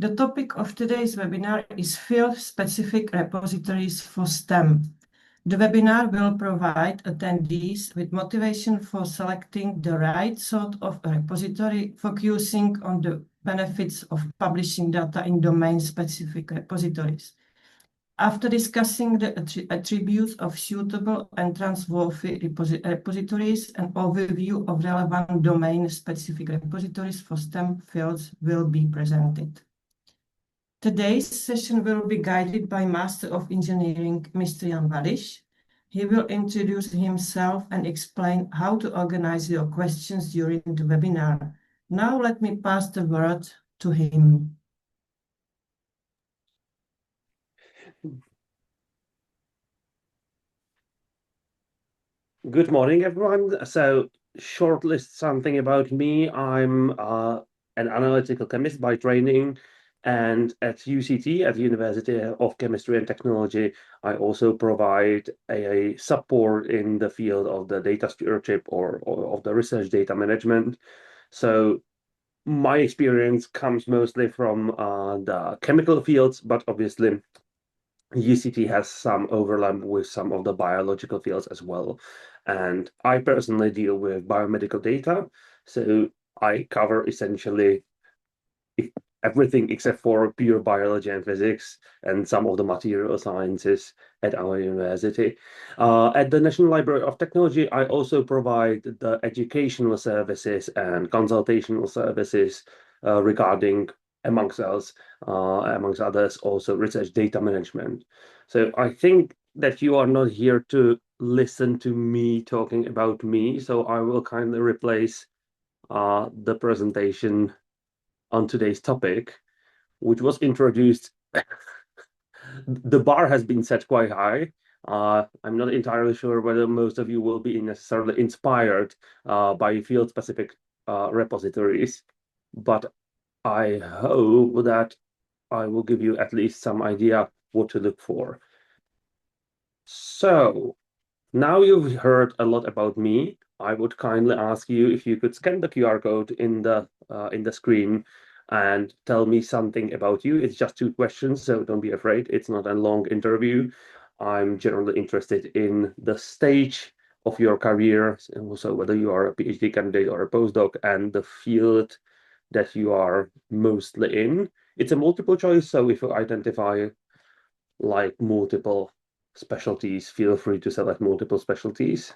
The topic of today's webinar is field-specific repositories for STEM. The webinar will provide attendees with motivation for selecting the right sort of repository, focusing on the benefits of publishing data in domain-specific repositories. After discussing the attributes of suitable and trustworthy repositories, an overview of relevant domain-specific repositories for STEM fields will be presented. Today's session will be guided by Master of Engineering, Mr. Jan Wališ. He will introduce himself and explain how to organize your questions during the webinar. Now let me pass the word to him. Good morning, everyone. So, short list something about me. I'm an analytical chemist by training, and at UCT, at the University of Chemistry and Technology, I also provide a support in the field of the data stewardship or of the research data management. So, my experience comes mostly from the chemical fields, but obviously UCT has some overlap with some of the biological fields as well. And I personally deal with biomedical data. So I cover essentially everything except for pure biology and physics and some of the material sciences at our university. At the National Library of Technology, I also provide the educational services and consultational services regarding amongst others, also research data management. So I think that you are not here to listen to me talking about me, so I will kindly replace the presentation on today's topic, which was introduced. The bar has been set quite high. I'm not entirely sure whether most of you will be necessarily inspired by field-specific repositories, but I hope that I will give you at least some idea what to look for. So now you've heard a lot about me. I would kindly ask you if you could scan the QR code in the screen and tell me something about you. It's just 2 questions, so don't be afraid. It's not a long interview. I'm generally interested in the stage of your career, and also whether you are a PhD candidate or a postdoc, and the field that you are mostly in. It's a multiple choice, so if you identify like multiple specialties, feel free to select multiple specialties.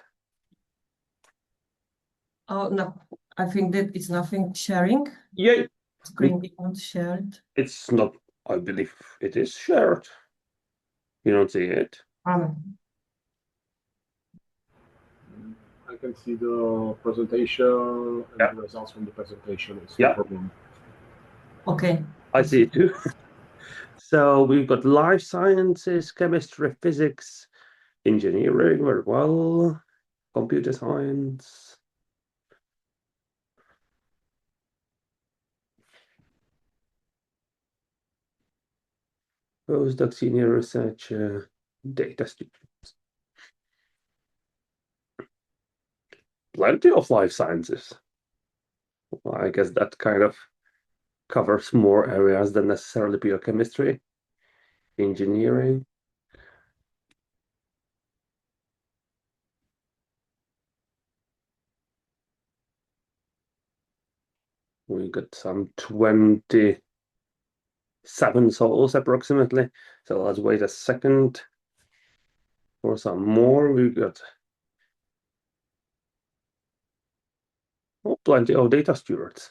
Oh, no, I think that it's nothing sharing. Yeah. Screen is not shared. It's not, I believe it is shared. You don't see it? I can see the presentation and the results from the presentation. It's no problem. Okay. I see it too. So we've got life sciences, chemistry, physics, engineering, very well, computer science. Postdoc, senior researcher, data students. Plenty of life sciences. Well, I guess that kind of covers more areas than necessarily pure chemistry. Engineering. We got some 27 souls approximately. So let's wait a second for some more. We got plenty of data stewards.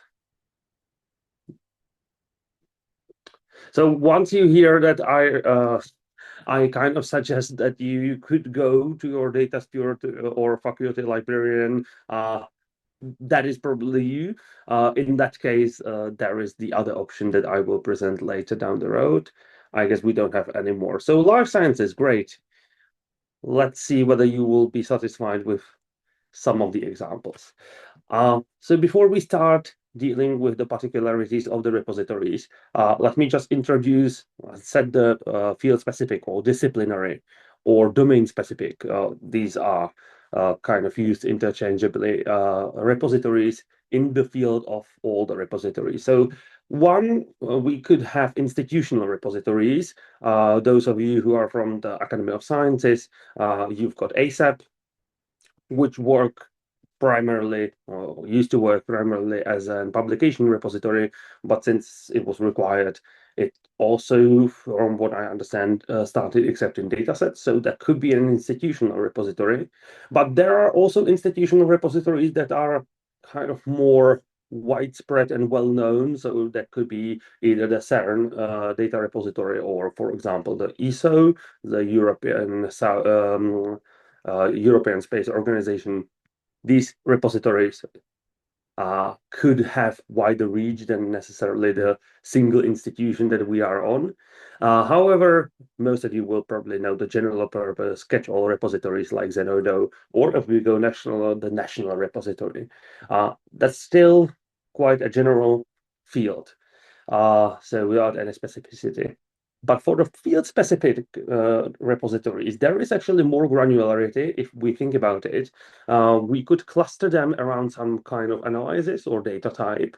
So once you hear that, I kind of suggest that you could go to your data steward or faculty librarian. That is probably you. In that case, there is the other option that I will present later down the road. I guess we don't have any more. So life sciences, great. Let's see whether you will be satisfied with some of the examples. So before we start dealing with the particularities of the repositories, let me just introduce, set the field-specific or disciplinary or domain-specific. These are kind of used interchangeably, repositories in the field of all the repositories. So one, we could have institutional repositories. Those of you who are from the Academy of Sciences, you've got ASAP, which work primarily, or used to work primarily as a publication repository, but since it was required, it also, from what I understand, started accepting datasets. So that could be an institutional repository. But there are also institutional repositories that are kind of more widespread and well-known. So that could be either the CERN data repository, or, for example, the ESO, the European Space Organization. These repositories could have wider reach than necessarily the single institution that we are on. However, most of you will probably know the general purpose catch-all repositories like Zenodo, or if we go national, the national repository. That's still quite a general field, so without any specificity. But for the field-specific repositories, there is actually more granularity if we think about it. We could cluster them around some kind of analysis or data type.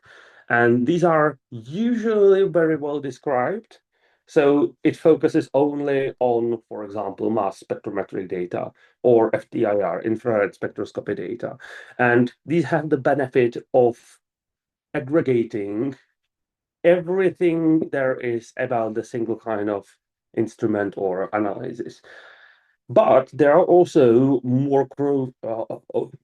And these are usually very well described. So it focuses only on, for example, mass spectrometry data or FTIR, infrared spectroscopy data. And these have the benefit of aggregating everything there is about the single kind of instrument or analysis. But there are also more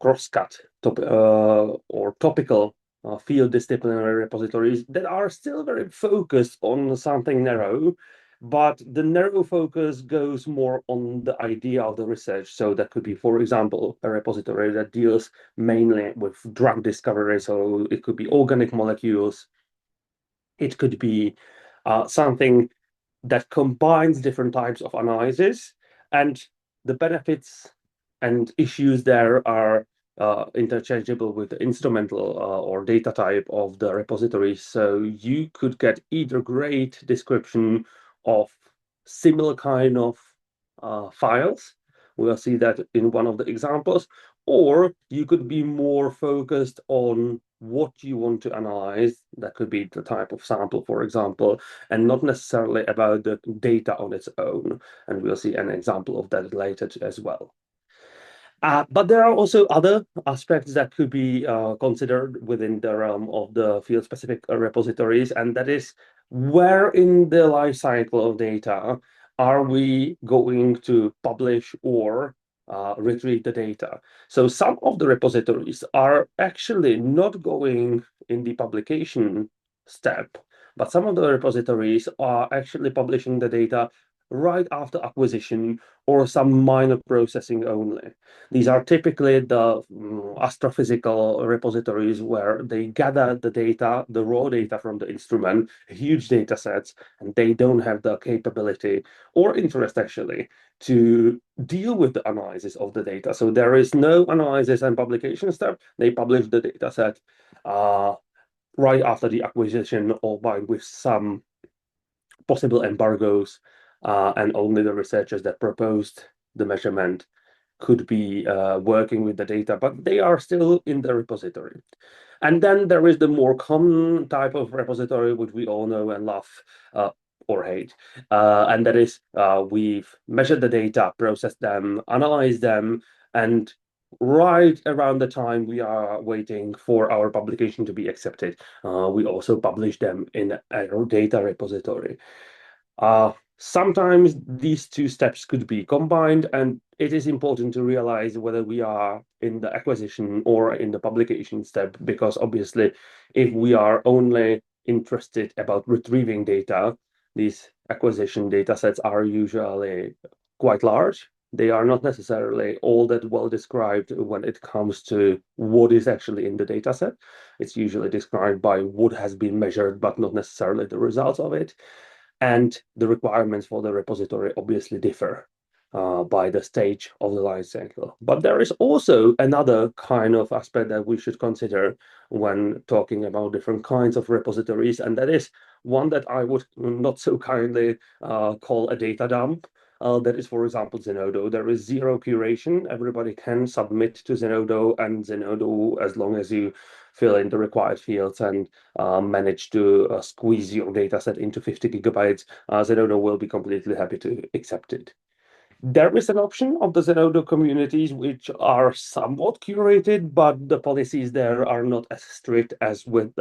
cross-cut or topical field disciplinary repositories that are still very focused on something narrow, but the narrow focus goes more on the idea of the research. So that could be, for example, a repository that deals mainly with drug discovery. So it could be organic molecules. It could be something that combines different types of analysis, and the benefits and issues there are interchangeable with the instrumental or data type of the repository. So you could get either great description of similar kind of files. We'll see that in one of the examples, or you could be more focused on what you want to analyze. That could be the type of sample, for example, and not necessarily about the data on its own. And we'll see an example of that later as well. But there are also other aspects that could be considered within the realm of the field-specific repositories, and that is where in the life cycle of data are we going to publish or retrieve the data. So some of the repositories are actually not going in the publication step, but some of the repositories are actually publishing the data right after acquisition or some minor processing only. These are typically the astrophysical repositories where they gather the data, the raw data from the instrument, huge data sets, and they don't have the capability or interest actually to deal with the analysis of the data. So there is no analysis and publication step. They publish the data set right after the acquisition, albeit with some possible embargoes, and only the researchers that proposed the measurement could be working with the data, but they are still in the repository. And then there is the more common type of repository, which we all know and love or hate. And that is we've measured the data, processed them, analyzed them, and right around the time we are waiting for our publication to be accepted, we also publish them in a data repository. Sometimes these two steps could be combined, and it is important to realize whether we are in the acquisition or in the publication step, because obviously if we are only interested about retrieving data, these acquisition data sets are usually quite large. They are not necessarily all that well described when it comes to what is actually in the data set. It's usually described by what has been measured, but not necessarily the results of it. And the requirements for the repository obviously differ by the stage of the life cycle. But there is also another kind of aspect that we should consider when talking about different kinds of repositories, and that is one that I would not so kindly call a data dump. That is, for example, Zenodo. There is zero curation. Everybody can submit to Zenodo, and Zenodo, as long as you fill in the required fields and manage to squeeze your data set into 50 gigabytes, Zenodo will be completely happy to accept it. There is an option of the Zenodo communities which are somewhat curated, but the policies there are not as strict as with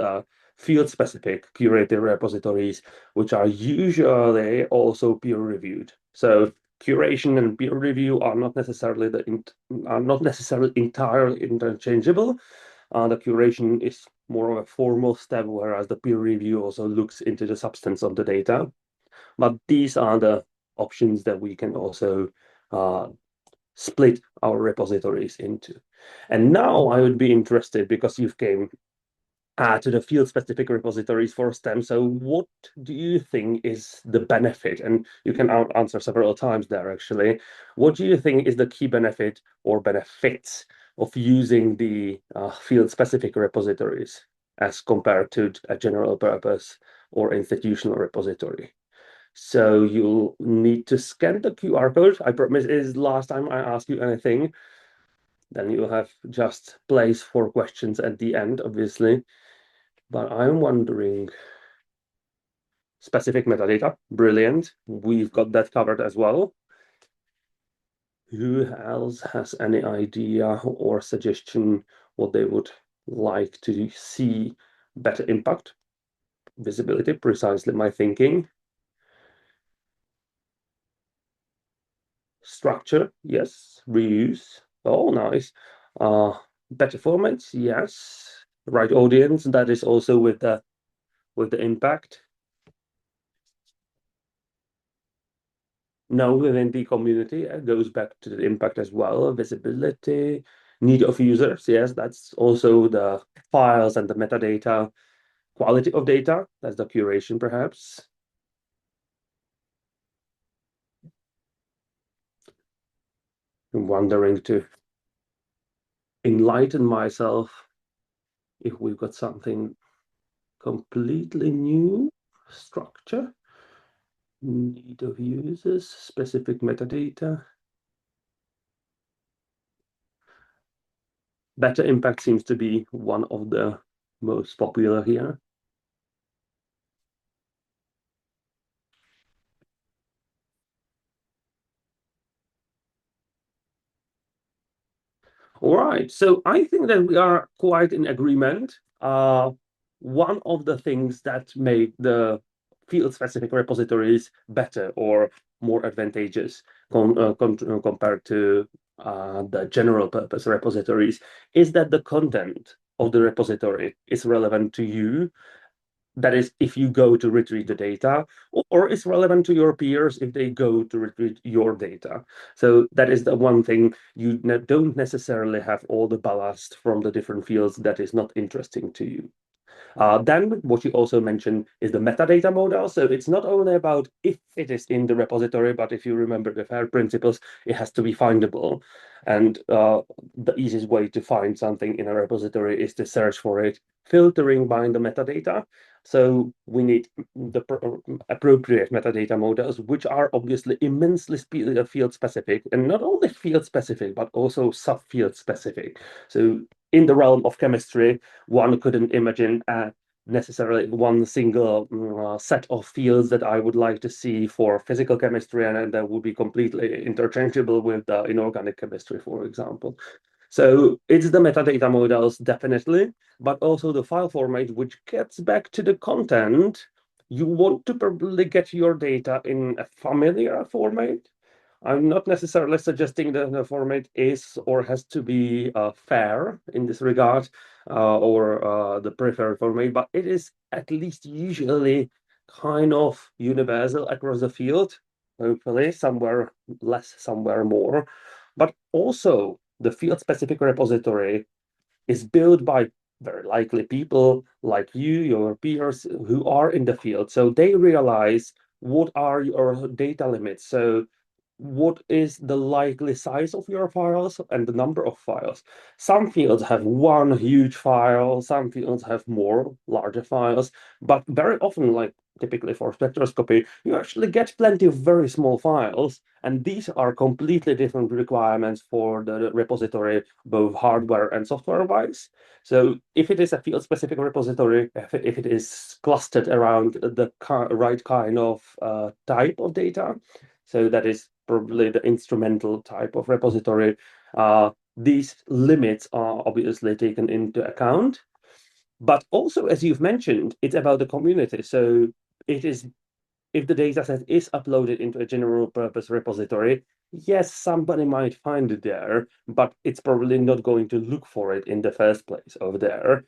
field-specific curated repositories, which are usually also peer-reviewed. So curation and peer review are not necessarily entirely interchangeable. The curation is more of a formal step, whereas the peer review also looks into the substance of the data. But these are the options that we can also split our repositories into. And now I would be interested, because you've came to the field-specific repositories for STEM. So what do you think is the benefit? And you can answer several times there, actually. What do you think is the key benefit or benefits of using the field-specific repositories as compared to a general purpose or institutional repository? So you'll need to scan the QR code. I promise it is the last time I ask you anything. Then you'll have just place for questions at the end, obviously. But I'm wondering, specific metadata, brilliant. We've got that covered as well. Who else has any idea or suggestion what they would like to see? Better impact, visibility, precisely my thinking. Structure, yes. Reuse, oh, nice. Better formats, yes. Right audience, that is also with the impact. Now within the community, it goes back to the impact as well. Visibility, need of users, yes, that's also the files and the metadata. Quality of data, that's the curation perhaps. I'm wondering to enlighten myself if we've got something completely new. Structure, need of users, specific metadata. Better impact seems to be one of the most popular here. All right, so I think that we are quite in agreement. One of the things that make the field-specific repositories better or more advantageous compared to the general purpose repositories is that the content of the repository is relevant to you. That is, if you go to retrieve the data, or is relevant to your peers if they go to retrieve your data. So that is the one thing. You don't necessarily have all the ballast from the different fields that is not interesting to you. Then what you also mentioned is the metadata model. So it's not only about if it is in the repository, but if you remember the FAIR principles, it has to be findable. And the easiest way to find something in a repository is to search for it, filtering by the metadata. So we need the appropriate metadata models, which are obviously immensely field specific, and not only field specific, but also subfield specific. So in the realm of chemistry, one couldn't imagine necessarily one single set of fields that I would like to see for physical chemistry, and that would be completely interchangeable with inorganic chemistry, for example. So it's the metadata models, definitely, but also the file format, which gets back to the content. You want to probably get your data in a familiar format. I'm not necessarily suggesting that the format is or has to be FAIR in this regard, or the preferred format, but it is at least usually kind of universal across the field, hopefully somewhere less, somewhere more. But also the field-specific repository is built by very likely people like you, your peers who are in the field. So they realize what are your data limits. So what is the likely size of your files and the number of files. Some fields have one huge file, some fields have more larger files, but very often, like typically for spectroscopy, you actually get plenty of very small files, and these are completely different requirements for the repository, both hardware and software-wise. So if it is a field-specific repository, if it is clustered around the right kind of type of data, so that is probably the instrumental type of repository, these limits are obviously taken into account. But also, as you've mentioned, it's about the community. So it is, if the dataset is uploaded into a general purpose repository, yes, somebody might find it there, but it's probably not going to look for it in the first place over there.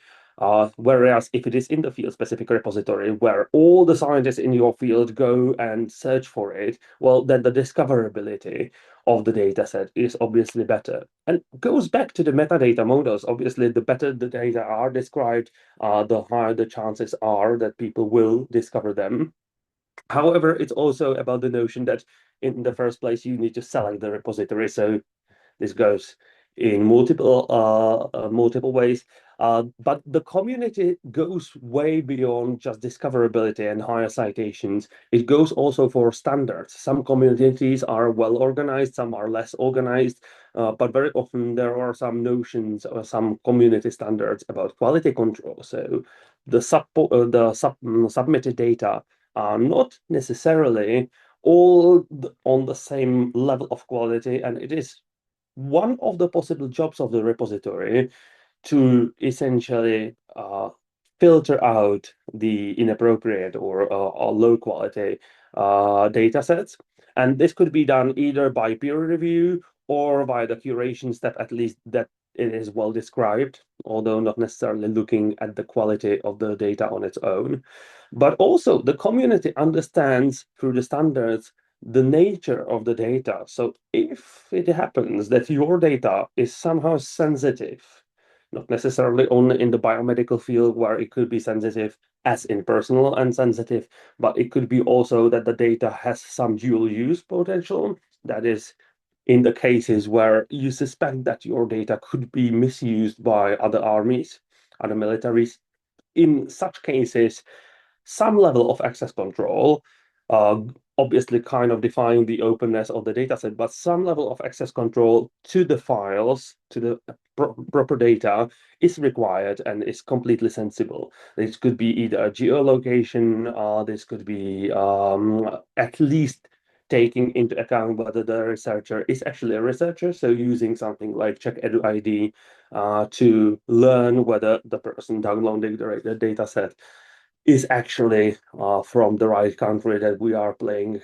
Whereas if it is in the field-specific repository where all the scientists in your field go and search for it, well, then the discoverability of the dataset is obviously better. And goes back to the metadata models. Obviously, the better the data are described, the higher the chances are that people will discover them. However, it's also about the notion that in the first place, you need to select the repository. So this goes in multiple ways. But the community goes way beyond just discoverability and higher citations. It goes also for standards. Some communities are well organized, some are less organized, but very often there are some notions or some community standards about quality control. So the submitted data are not necessarily all on the same level of quality, and it is one of the possible jobs of the repository to essentially filter out the inappropriate or low quality data sets. And this could be done either by peer review or by the curation step, at least that it is well described, although not necessarily looking at the quality of the data on its own. But also the community understands through the standards the nature of the data. So if it happens that your data is somehow sensitive, not necessarily only in the biomedical field where it could be sensitive as in personal and sensitive, but it could be also that the data has some dual use potential. That is, in the cases where you suspect that your data could be misused by other armies, other militaries. In such cases, some level of access control, obviously kind of define the openness of the dataset, but some level of access control to the files, to the proper data is required and is completely sensible. This could be either a geolocation, this could be at least taking into account whether the researcher is actually a researcher, so using something like CheckEduID to learn whether the person downloading the data set is actually from the right country that we are playing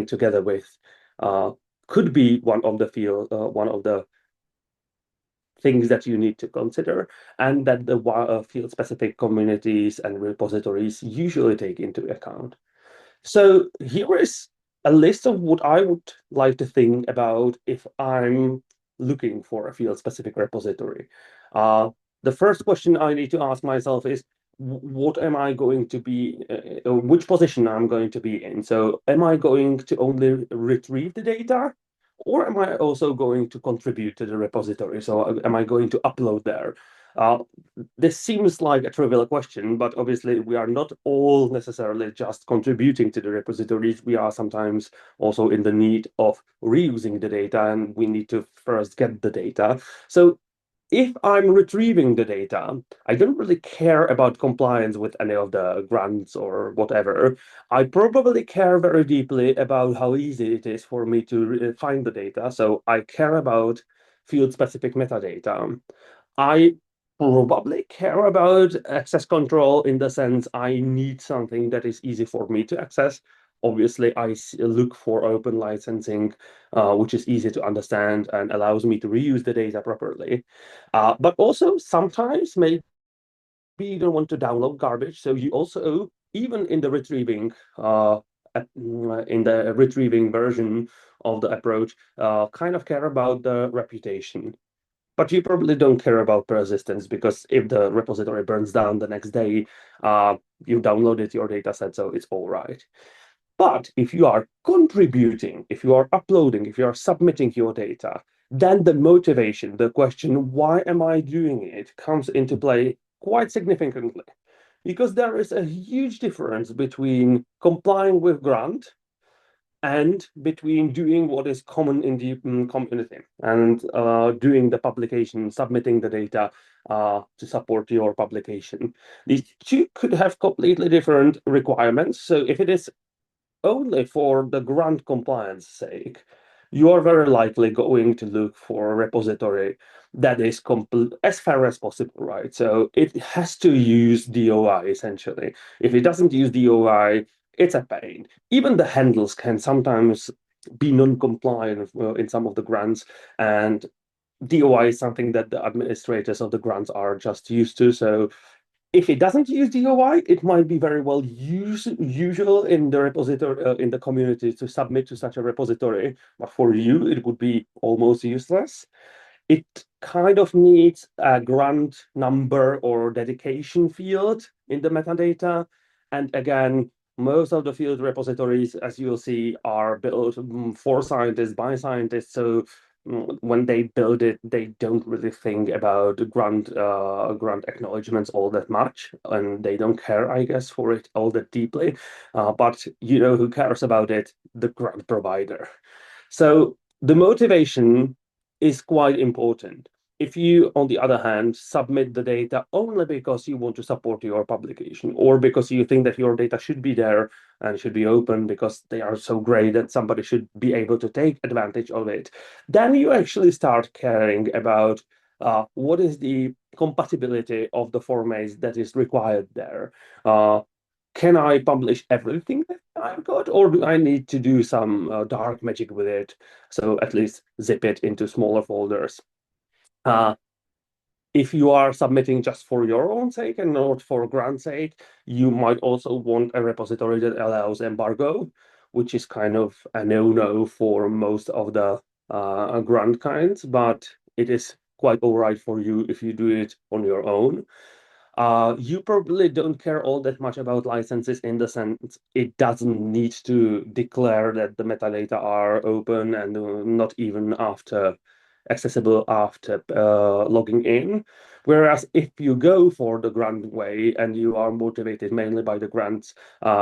together with. Could be one of the things that you need to consider, and that the field-specific communities and repositories usually take into account. So here is a list of what I would like to think about if I'm looking for a field-specific repository. The first question I need to ask myself is, what am I going to be, which position I'm going to be in? So am I going to only retrieve the data, or am I also going to contribute to the repository? So am I going to upload there? This seems like a trivial question, but obviously we are not all necessarily just contributing to the repositories. We are sometimes also in the need of reusing the data, and we need to first get the data. So if I'm retrieving the data, I don't really care about compliance with any of the grants or whatever. I probably care very deeply about how easy it is for me to find the data. So I care about field-specific metadata. I probably care about access control in the sense I need something that is easy for me to access. Obviously, I look for open licensing, which is easy to understand and allows me to reuse the data properly. But also sometimes maybe you don't want to download garbage, so you also, even in the retrieving version of the approach, kind of care about the reputation. But you probably don't care about persistence, because if the repository burns down the next day, you downloaded your data set, so it's all right. But if you are contributing, if you are uploading, if you are submitting your data, then the motivation, the question, why am I doing it, comes into play quite significantly. because there is a huge difference between complying with grant and between doing what is common in the community and doing the publication, submitting the data to support your publication. These two could have completely different requirements. So if it is only for the grant compliance sake, you are very likely going to look for a repository that is as fair as possible, right? So it has to use DOI essentially. If it doesn't use DOI, it's a pain. Even the handles can sometimes be non-compliant in some of the grants, and DOI is something that the administrators of the grants are just used to. So if it doesn't use DOI, it might be very well usual in the repository in the community to submit to such a repository, but for you it would be almost useless. It kind of needs a grant number or dedication field in the metadata, and again, most of the field repositories, as you'll see, are built for scientists by scientists. So when they build it, they don't really think about grant acknowledgements all that much, and they don't care, I guess, for it all that deeply. But you know who cares about it? The grant provider. So the motivation is quite important. If you, on the other hand, submit the data only because you want to support your publication or because you think that your data should be there and should be open because they are so great that somebody should be able to take advantage of it, then you actually start caring about what is the compatibility of the formats that is required there. Can I publish everything that I've got, or do I need to do some dark magic with it? So at least zip it into smaller folders. If you are submitting just for your own sake and not for grant sake, you might also want a repository that allows embargo, which is kind of a no-no for most of the grant kinds, but it is quite all right for you if you do it on your own. You probably don't care all that much about licenses in the sense it doesn't need to declare that the metadata are open and not even accessible after logging in. Whereas if you go for the grant way and you are motivated mainly by the grants,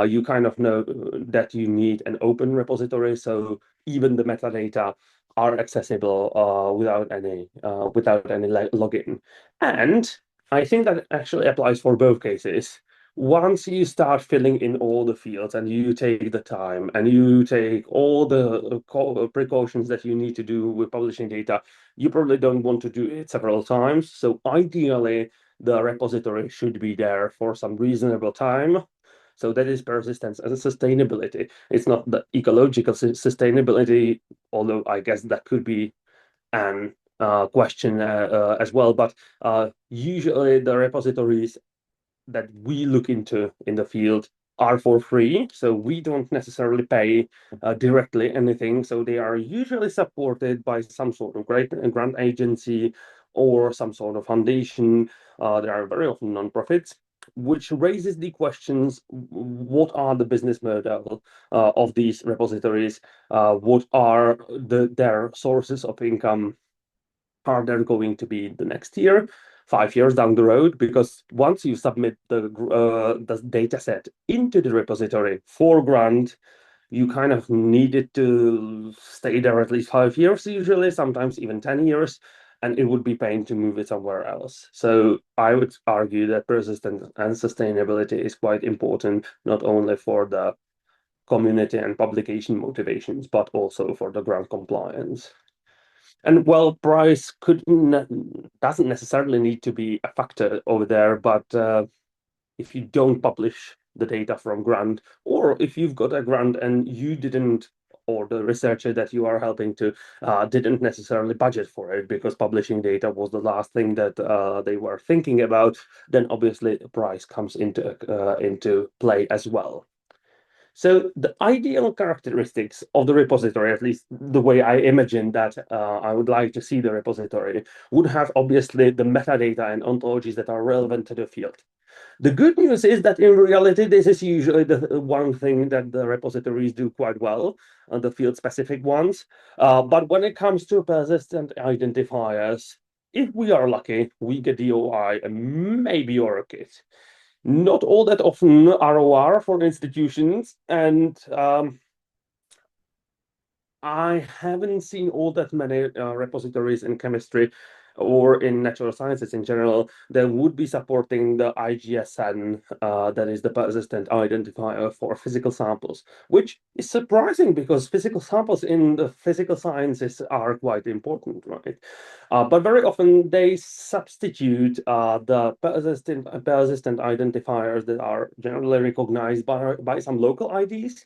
you kind of know that you need an open repository. So even the metadata are accessible without any login. And I think that actually applies for both cases. Once you start filling in all the fields and you take the time and you take all the precautions that you need to do with publishing data, you probably don't want to do it several times. So ideally, the repository should be there for some reasonable time. So that is persistence and sustainability. It's not the ecological sustainability, although I guess that could be an question as well. But usually the repositories that we look into in the field are for free, so we don't necessarily pay directly anything. So they are usually supported by some sort of grant agency or some sort of foundation. There are very often non-profits, which raises the questions: what are the business model of these repositories? What are their sources of income? Are there going to be the next year, 5 years down the road? Because once you submit the data set into the repository for grant, you kind of need it to stay there at least 5 years, usually, sometimes even 10 years, and it would be pain to move it somewhere else. So I would argue that persistence and sustainability is quite important, not only for the community and publication motivations, but also for the grant compliance. And well, price doesn't necessarily need to be a factor over there, but if you don't publish the data from grant, or if you've got a grant and you didn't, or the researcher that you are helping to didn't necessarily budget for it because publishing data was the last thing that they were thinking about, then obviously the price comes into play as well. So the ideal characteristics of the repository, at least the way I imagine that I would like to see the repository, would have obviously the metadata and ontologies that are relevant to the field. The good news is that in reality, this is usually the one thing that the repositories do quite well, the field-specific ones. But when it comes to persistent identifiers, if we are lucky, we get DOI and maybe ORCID. not all that often ROR for institutions, and I haven't seen all that many repositories in chemistry or in natural sciences in general that would be supporting the IGSN, that is the persistent identifier for physical samples, which is surprising because physical samples in the physical sciences are quite important, right? But very often they substitute the persistent identifiers that are generally recognized by some local IDs.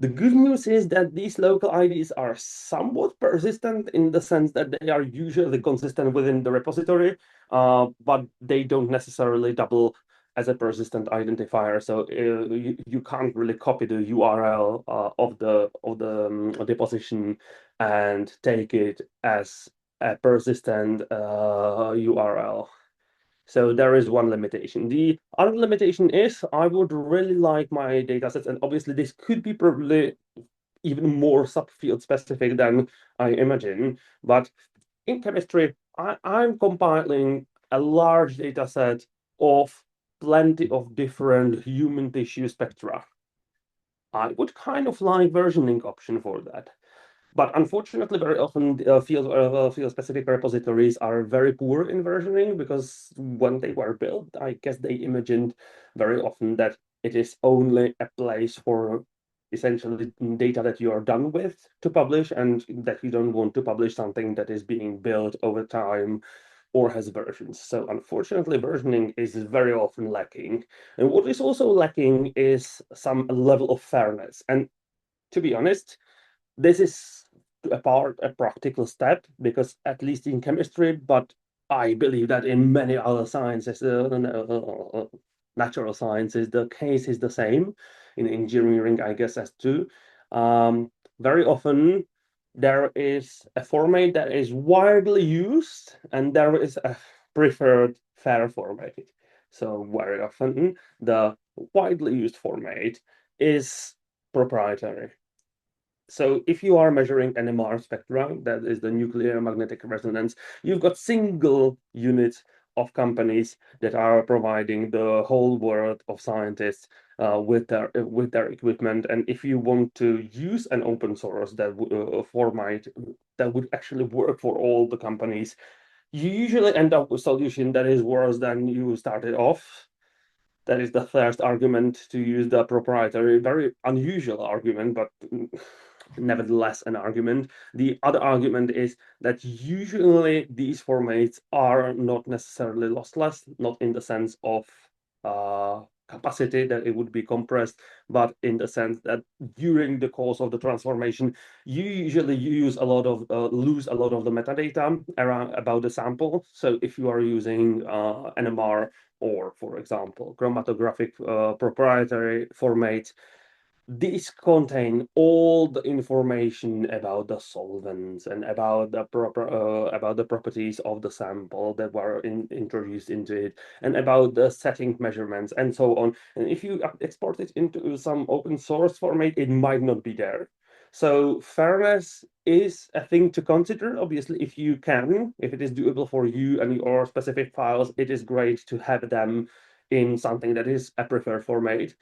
The good news is that these local IDs are somewhat persistent in the sense that they are usually consistent within the repository, but they don't necessarily double as a persistent identifier. So you can't really copy the URL of the deposition and take it as a persistent URL. So there is one limitation. The other limitation is I would really like my datasets, and obviously this could be probably even more subfield specific than I imagine. But in chemistry, I'm compiling a large data set of plenty of different human tissue spectra. I would kind of like versioning option for that. But unfortunately, very often field-specific repositories are very poor in versioning because when they were built, I guess they imagined very often that it is only a place for essentially data that you are done with to publish, and that you don't want to publish something that is being built over time or has versions. So unfortunately, versioning is very often lacking. And what is also lacking is some level of fairness. And to be honest, this is a practical step because at least in chemistry, but I believe that in many other sciences, natural sciences, the case is the same. In engineering, I guess as too. Very often there is a format that is widely used, and there is a preferred FAIR format. So very often the widely used format is proprietary. So if you are measuring NMR spectra, that is the nuclear magnetic resonance, you've got single units of companies that are providing the whole world of scientists with their equipment. And if you want to use an open source that format that would actually work for all the companies, you usually end up with a solution that is worse than you started off. That is the first argument to use the proprietary, very unusual argument, but nevertheless an argument. The other argument is that usually these formats are not necessarily lossless, not in the sense of capacity that it would be compressed, but in the sense that during the course of the transformation, you usually lose a lot of the metadata about the sample. So if you are using NMR or, for example, chromatographic proprietary formats, these contain all the information about the solvents and about the properties of the sample that were introduced into it, and about the setting measurements and so on. And if you export it into some open source format, it might not be there. So fairness is a thing to consider. Obviously, if it is doable for you and your specific files, it is great to have them in something that is a preferred format.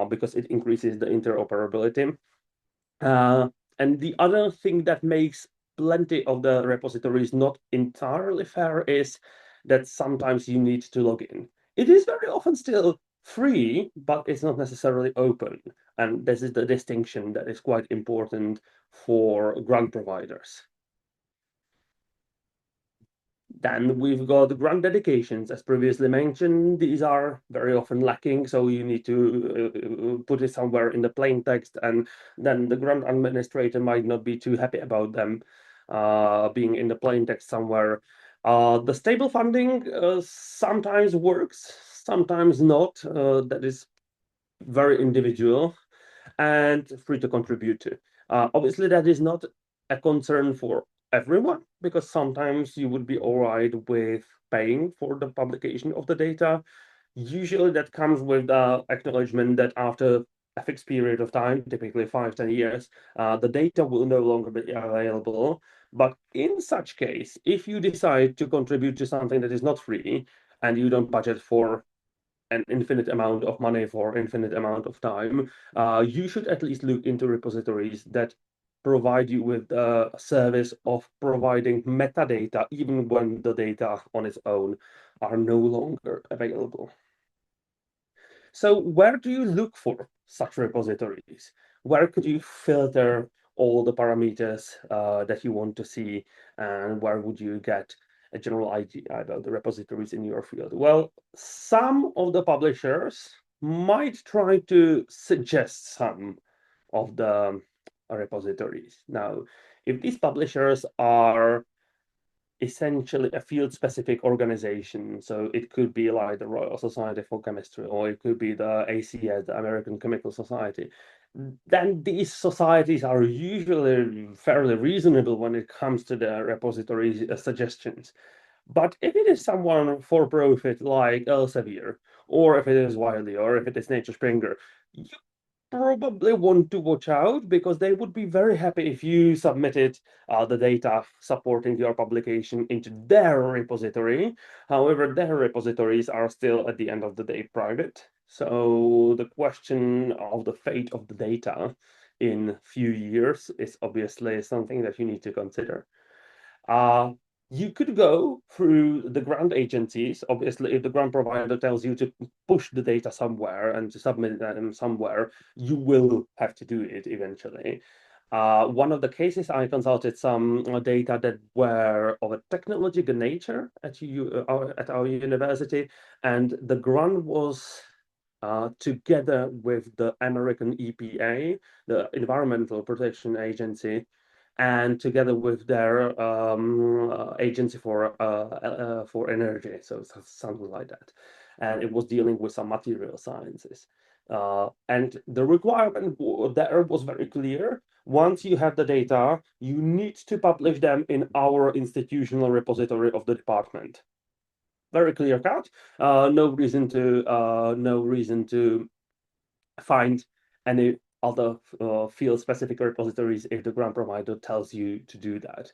Because it increases the interoperability. And the other thing that makes plenty of the repositories not entirely fair is that sometimes you need to log in. It is very often still free, but it's not necessarily open. And this is the distinction that is quite important for grant providers. Then we've got the grant dedications, as previously mentioned. These are very often lacking, so you need to put it somewhere in the plain text, and then the grant administrator might not be too happy about them being in the plain text somewhere. The stable funding sometimes works, sometimes not. That is very individual and free to contribute to. Obviously, that is not a concern for everyone, because sometimes you would be all right with paying for the publication of the data. Usually that comes with the acknowledgement that after a fixed period of time, typically 5-10 years, the data will no longer be available. But in such case, if you decide to contribute to something that is not free and you don't budget for an infinite amount of money for infinite amount of time, you should at least look into repositories that provide you with the service of providing metadata, even when the data on its own are no longer available. So where do you look for such repositories? Where could you filter all the parameters that you want to see, and where would you get a general idea about the repositories in your field? Well, some of the publishers might try to suggest some of the repositories. Now, if these publishers are essentially a field-specific organization, so it could be like the Royal Society for Chemistry, or it could be the ACS, the American Chemical Society, then these societies are usually fairly reasonable when it comes to the repository suggestions. But if it is someone for profit like Elsevier, or if it is Wiley, or if it is Nature Springer, you probably want to watch out, because they would be very happy if you submitted the data supporting your publication into their repository. However, their repositories are still, at the end of the day, private. So the question of the fate of the data in a few years is obviously something that you need to consider. You could go through the grant agencies. Obviously, if the grant provider tells you to push the data somewhere and to submit them somewhere, you will have to do it eventually. One of the cases, I consulted some data that were of a technological nature at our university, and the grant was together with the American EPA, the Environmental Protection Agency, and together with their agency for energy, so something like that. And it was dealing with some material sciences. And the requirement there was very clear. Once you have the data, you need to publish them in our institutional repository of the department. Very clear cut. No reason to find any other field-specific repositories if the grant provider tells you to do that.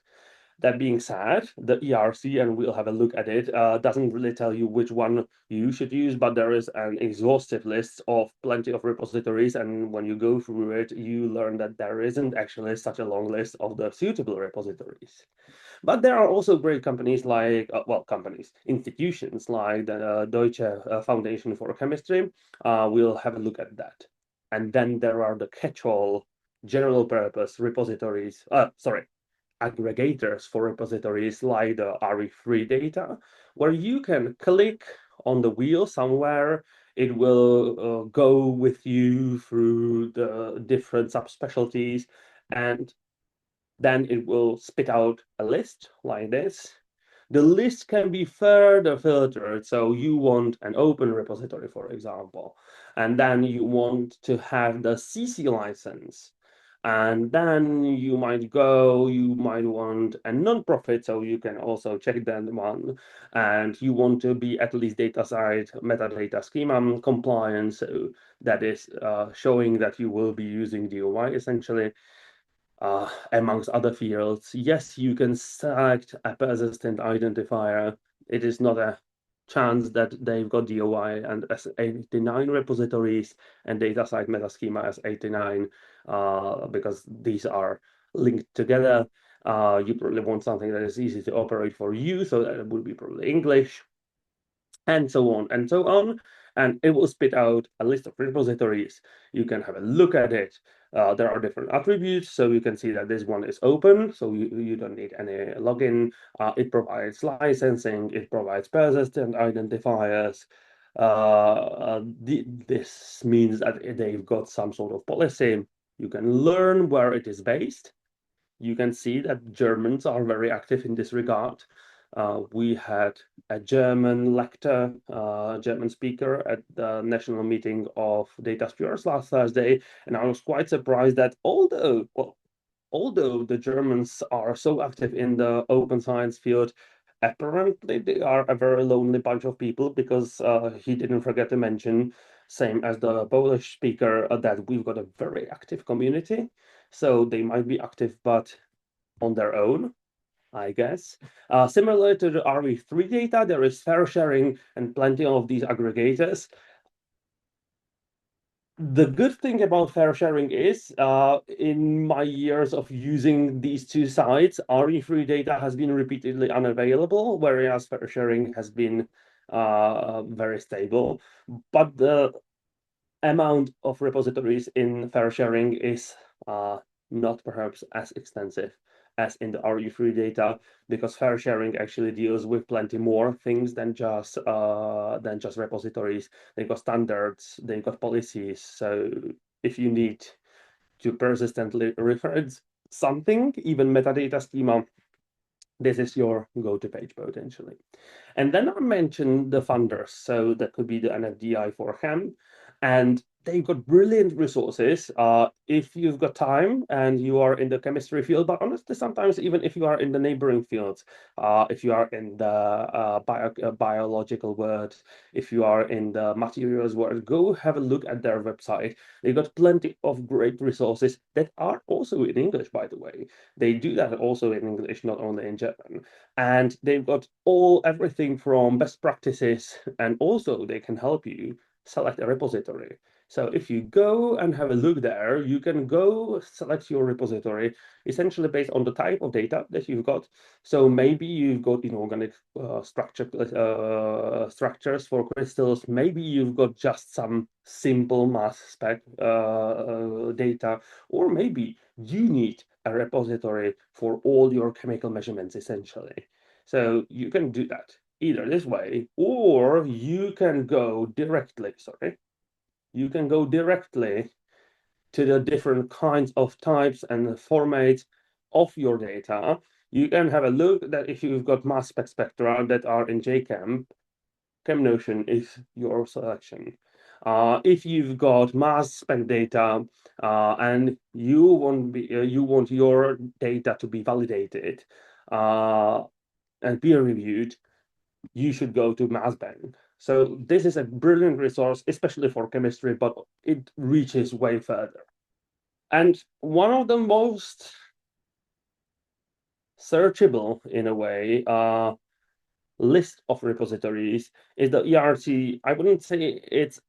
That being said, the ERC, and we'll have a look at it, doesn't really tell you which one you should use, but there is an exhaustive list of plenty of repositories, and when you go through it, you learn that there isn't actually such a long list of the suitable repositories. But there are also great companies like, institutions like the Deutsche Foundation for Chemistry. We'll have a look at that. And then there are the catch-all general purpose repositories, aggregators for repositories like the RE3 data, where you can click on the wheel somewhere. It will go with you through the different subspecialties, and then it will spit out a list like this. The list can be further filtered. So you want an open repository, for example, and then you want to have the CC license. And then you might want a non-profit, so you can also check that one. And you want to be at least DataCite metadata schema compliant, so that is showing that you will be using DOI essentially. Amongst other fields. Yes, you can select a persistent identifier. It is not a chance that they've got DOI and S89 repositories and DataCite metaschema as 89, because these are linked together. You probably want something that is easy to operate for you, so that it would be probably English, and so on and so on. And it will spit out a list of repositories. You can have a look at it. There are different attributes, so you can see that this one is open, so you don't need any login. It provides licensing, it provides persistent identifiers. This means that they've got some sort of policy. You can learn where it is based. You can see that Germans are very active in this regard. We had a German lecturer, German speaker at the national meeting of Data Stewards last Thursday, and I was quite surprised that although the Germans are so active in the open science field, apparently they are a very lonely bunch of people, because he didn't forget to mention, same as the Polish speaker, that we've got a very active community. So they might be active, but on their own. I guess. Similar to the RE3 data, there is FAIRsharing and plenty of these aggregators. The good thing about FAIRsharing is, in my years of using these two sites, RE3 data has been repeatedly unavailable, whereas FAIRsharing has been very stable. But the amount of repositories in FAIRsharing is not perhaps as extensive as in the RE3 data, because FAIRsharing actually deals with plenty more things than just repositories. They've got standards, they've got policies. So if you need to persistently reference something, even metadata schema, this is your go-to page potentially. And then I mentioned the funders. So that could be the NFDI for HEM. And they've got brilliant resources if you've got time and you are in the chemistry field, but honestly, sometimes even if you are in the neighboring fields, if you are in the biological world, if you are in the materials world, go have a look at their website. They've got plenty of great resources that are also in English, by the way. They do that also in English, not only in German. And they've got everything from best practices, and also they can help you select a repository. So if you go and have a look there, you can go select your repository essentially based on the type of data that you've got. So maybe you've got inorganic structures for crystals. Maybe you've got just some simple mass spec data, or maybe you need a repository for all your chemical measurements essentially. So you can do that either this way, or you can go directly, you can go directly to the different kinds of types and formats of your data. You can have a look that if you've got mass spec spectra that are in JChem, Chemotion is your selection. If you've got mass spec data and you want your data to be validated and peer reviewed, you should go to Massbank. So this is a brilliant resource, especially for chemistry, but it reaches way further. And one of the most searchable, in a way, list of repositories is the ERC. I wouldn't say it's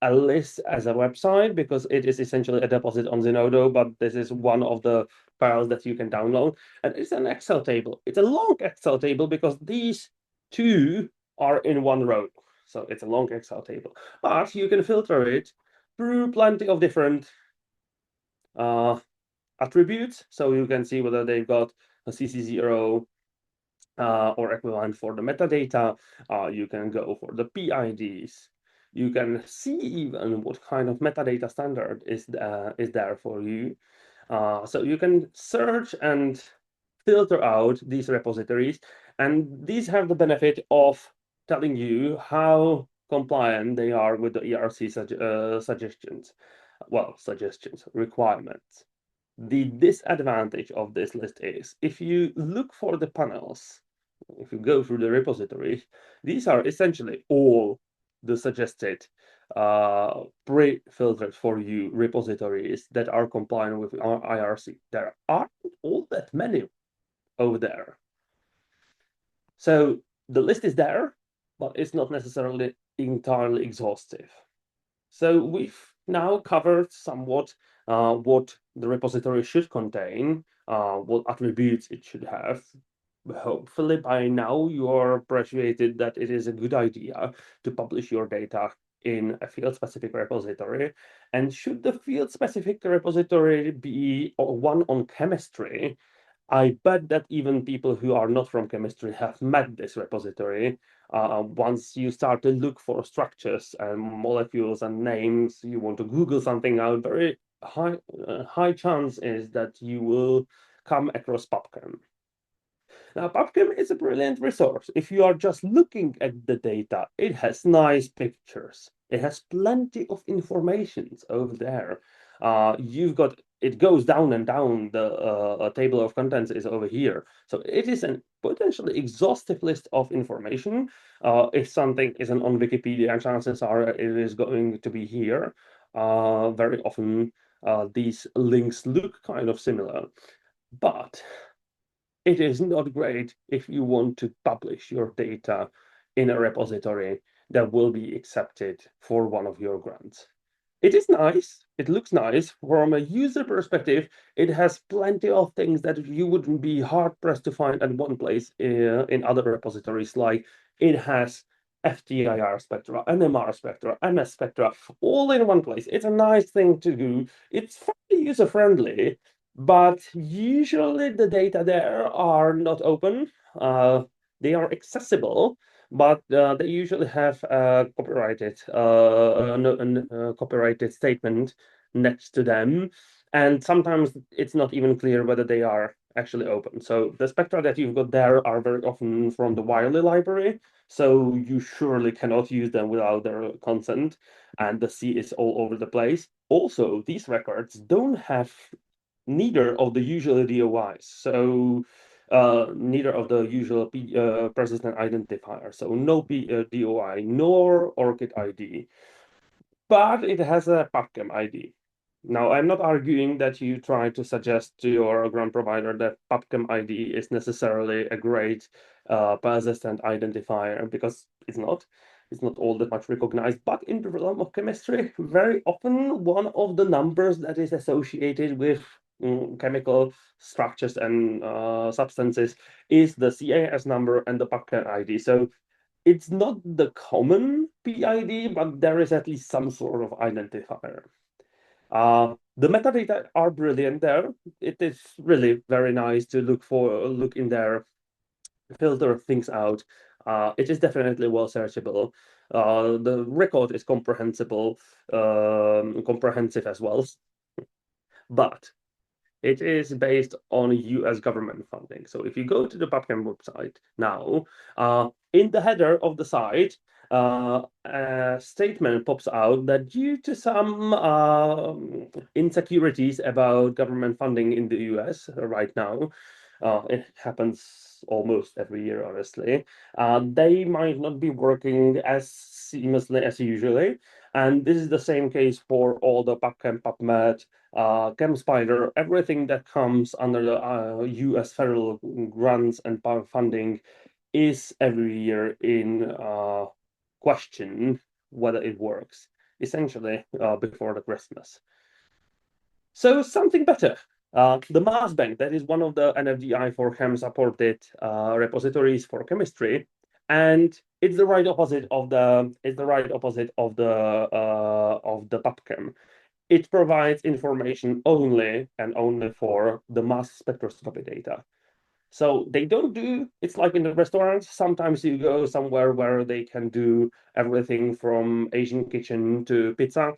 a list as a website, because it is essentially a deposit on Zenodo, but this is one of the files that you can download. And it's an Excel table. It's a long Excel table because these two are in one row. So it's a long Excel table. But you can filter it through plenty of different attributes. So you can see whether they've got a CC0 or equivalent for the metadata. You can go for the PIDs. You can see even what kind of metadata standard is there for you. So you can search and filter out these repositories, and these have the benefit of telling you how compliant they are with the ERC requirements. The disadvantage of this list is if you look for the panels, if you go through the repositories, these are essentially all the suggested pre-filtered for you repositories that are compliant with our IRC. There aren't all that many over there. So the list is there, but it's not necessarily entirely exhaustive. So we've now covered somewhat what the repository should contain, what attributes it should have. Hopefully by now you are persuaded that it is a good idea to publish your data in a field-specific repository. And should the field-specific repository be one on chemistry, I bet that even people who are not from chemistry have met this repository. Once you start to look for structures and molecules and names, you want to Google something out, very high chance is that you will come across PubChem. Now, PubChem is a brilliant resource. If you are just looking at the data, it has nice pictures. It has plenty of information over there. It goes down and down. The table of contents is over here. So it is a potentially exhaustive list of information. If something isn't on Wikipedia, chances are it is going to be here. Very often, these links look kind of similar. But it is not great if you want to publish your data in a repository that will be accepted for one of your grants. It is nice, it looks nice. From a user perspective, it has plenty of things that you wouldn't be hard-pressed to find at one place in other repositories, like it has FTIR spectra, NMR spectra, MS spectra, all in one place. It's a nice thing to do. It's fairly user-friendly, but usually the data there are not open. They are accessible, but they usually have a copyrighted statement next to them, and sometimes it's not even clear whether they are actually open. So the spectra that you've got there are very often from the Wiley library, so you surely cannot use them without their consent, and the C is all over the place. Also, these records don't have neither of the usual DOIs, so neither of the usual persistent identifier, so no DOI nor ORCID ID, but it has a PubChem ID. Now, I'm not arguing that you try to suggest to your grant provider that PubChem ID is necessarily a great persistent identifier, because it's not. It's not all that much recognized, but in the realm of chemistry, very often one of the numbers that is associated with chemical structures and substances is the CAS number and the PubChem ID. So it's not the common PID, but there is at least some sort of identifier. The metadata are brilliant there. It is really very nice to look in there, filter things out. It is definitely well searchable. The record is comprehensive as well, but it is based on US government funding. So if you go to the PubChem website now, in the header of the site, a statement pops out that due to some insecurities about government funding in the US right now, it happens almost every year, honestly, they might not be working as seamlessly as usually. And this is the same case for all the PubChem, PubMed, ChemSpider, everything that comes under the US federal grants and funding is every year in question whether it works, essentially before the Christmas. So something better. The Massbank, that is one of the NFDI for Chem supported repositories for chemistry, and it's the right opposite of the PubChem. It provides information only and only for the mass spectroscopy data. So they don't do, it's like in the restaurants, sometimes you go somewhere where they can do everything from Asian kitchen to pizza.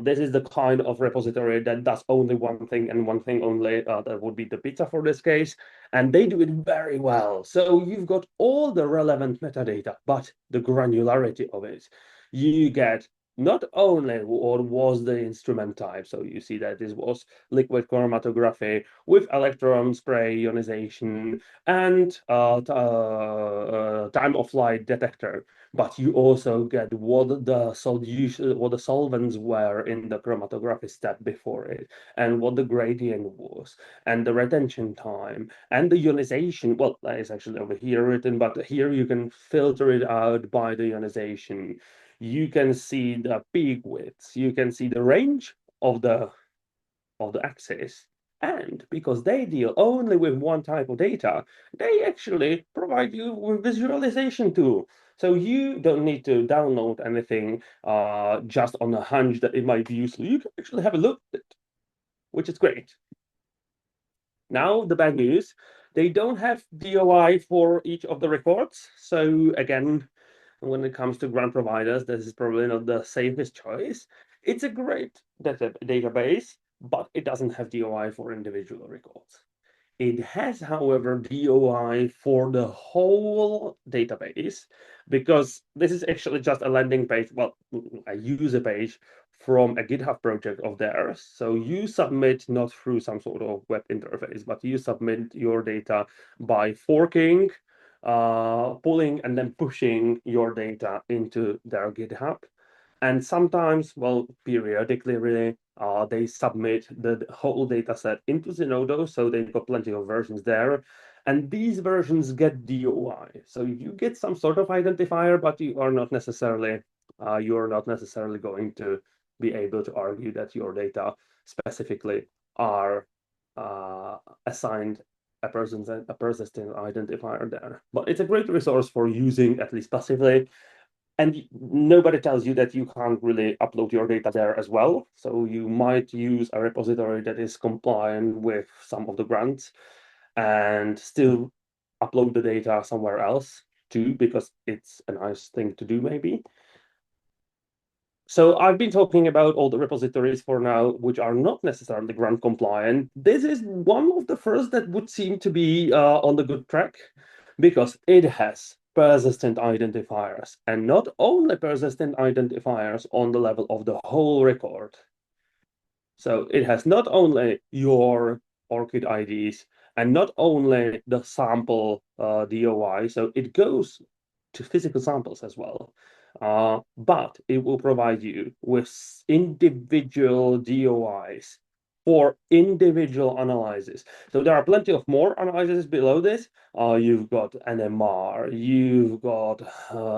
This is the kind of repository that does only one thing and one thing only. That would be the pizza for this case. And they do it very well. So you've got all the relevant metadata, but the granularity of it. You get not only what was the instrument type, so you see that this was liquid chromatography with electron spray ionization and time of flight detector, but you also get what the solvents were in the chromatography step before it, and what the gradient was, and the retention time, and the ionization. Well, that is actually over here written, but here you can filter it out by the ionization. You can see the peak widths, you can see the range of the axis, and because they deal only with one type of data, they actually provide you with visualization too. So you don't need to download anything just on a hunch that it might be useful. You can actually have a look at it, which is great. Now, the bad news, they don't have DOI for each of the records. So again, when it comes to grant providers, this is probably not the safest choice. It's a great database, but it doesn't have DOI for individual records. It has, however, DOI for the whole database, because this is actually just a landing page, well, a user page from a GitHub project of theirs. So you submit not through some sort of web interface, but you submit your data by forking, pulling and then pushing your data into their GitHub. And sometimes, well, periodically, really, they submit the whole data set into Zenodo, so they've got plenty of versions there. And these versions get DOI. So you get some sort of identifier, but you're not necessarily going to be able to argue that your data specifically are assigned a persistent identifier there. But it's a great resource for using, at least passively. And nobody tells you that you can't really upload your data there as well. So you might use a repository that is compliant with some of the grants and still upload the data somewhere else too, because it's a nice thing to do maybe. So I've been talking about all the repositories for now, which are not necessarily grant compliant. This is one of the first that would seem to be on the good track, because it has persistent identifiers, and not only persistent identifiers on the level of the whole record. So it has not only your ORCID IDs and not only the sample DOI, so it goes to physical samples as well. But it will provide you with individual DOIs for individual analyses. So there are plenty of more analyses below this. You've got NMR, you've got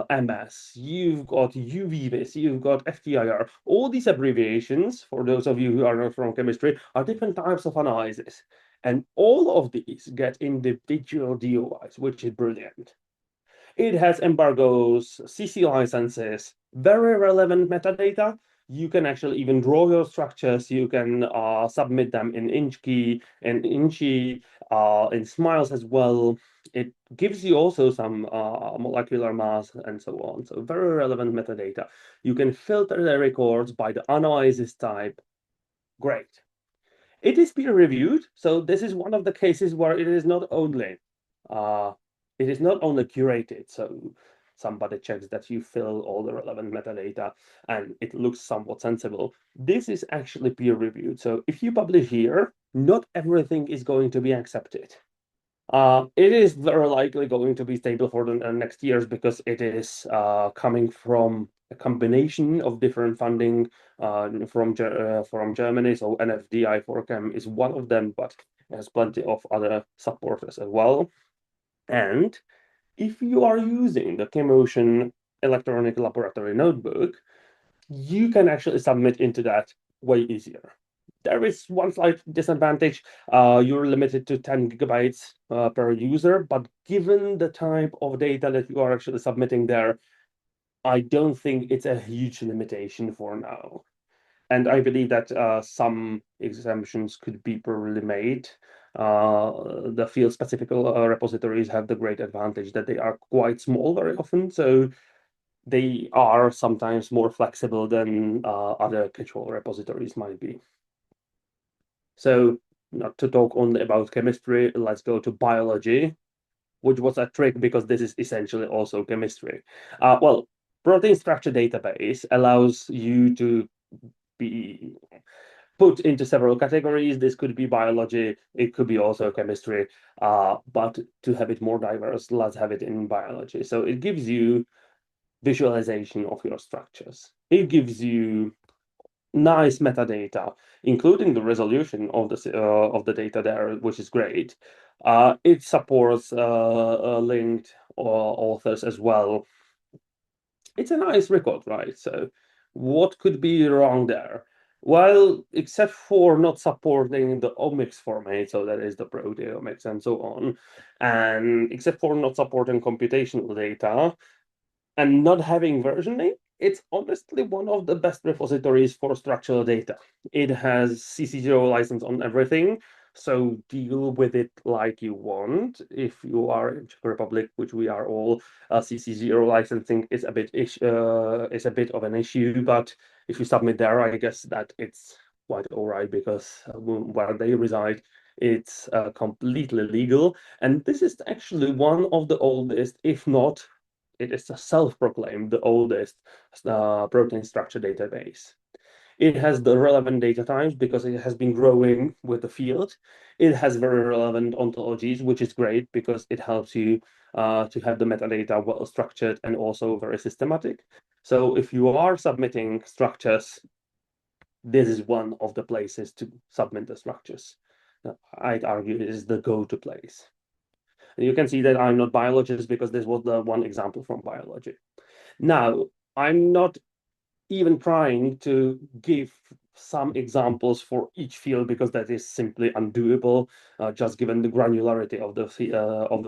MS, you've got UV-Vis, you've got FTIR. All these abbreviations, for those of you who are not from chemistry, are different types of analyses. And all of these get individual DOIs, which is brilliant. It has embargoes, CC licenses, very relevant metadata. You can actually even draw your structures. You can submit them in InchKey and Inchy, in Smiles as well. It gives you also some molecular mass and so on. So very relevant metadata. You can filter the records by the analysis type. Great. It is peer-reviewed. So this is one of the cases where it is not only curated, so somebody checks that you fill all the relevant metadata and it looks somewhat sensible. This is actually peer-reviewed. So if you publish here, not everything is going to be accepted. It is very likely going to be stable for the next years because it is coming from a combination of different funding from Germany. So NFDI for Chem is one of them, but it has plenty of other supporters as well. And if you are using the Chemotion electronic laboratory notebook, you can actually submit into that way easier. There is one slight disadvantage. You're limited to 10 gigabytes per user, but given the type of data that you are actually submitting there, I don't think it's a huge limitation for now. And I believe that some exemptions could be probably made. The field-specific repositories have the great advantage that they are quite small very often, so they are sometimes more flexible than other catch-all repositories might be. So not to talk only about chemistry, let's go to biology, which was a trick because this is essentially also chemistry. Well, protein structure database allows you to be put into several categories. This could be biology, it could be also chemistry, but to have it more diverse, let's have it in biology. So it gives you visualization of your structures. It gives you nice metadata, including the resolution of the data there, which is great. It supports linked authors as well. It's a nice record, right? So what could be wrong there? Well, except for not supporting the omics format, so that is the proteomics and so on, and except for not supporting computational data and not having versioning, it's honestly one of the best repositories for structural data. It has CC0 license on everything, so deal with it like you want. If you are in Czech Republic, which we are all, CC0 licensing is a bit of an issue, but if you submit there, I guess that it's quite all right because where they reside, it's completely legal. And this is actually one of the oldest, if not, it is a self-proclaimed the oldest protein structure database. It has the relevant data types because it has been growing with the field. It has very relevant ontologies, which is great because it helps you to have the metadata well structured and also very systematic. So if you are submitting structures, this is one of the places to submit the structures. I'd argue it is the go-to place. And you can see that I'm not biologist because this was the one example from biology. Now, I'm not even trying to give some examples for each field because that is simply undoable, just given the granularity of the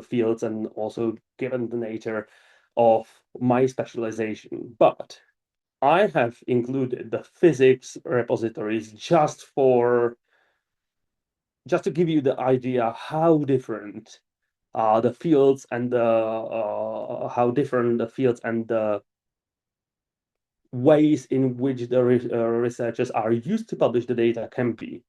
fields and also given the nature of my specialization. But I have included the physics repositories just to give you the idea how different the fields and the ways in which the researchers are used to publish the data can be.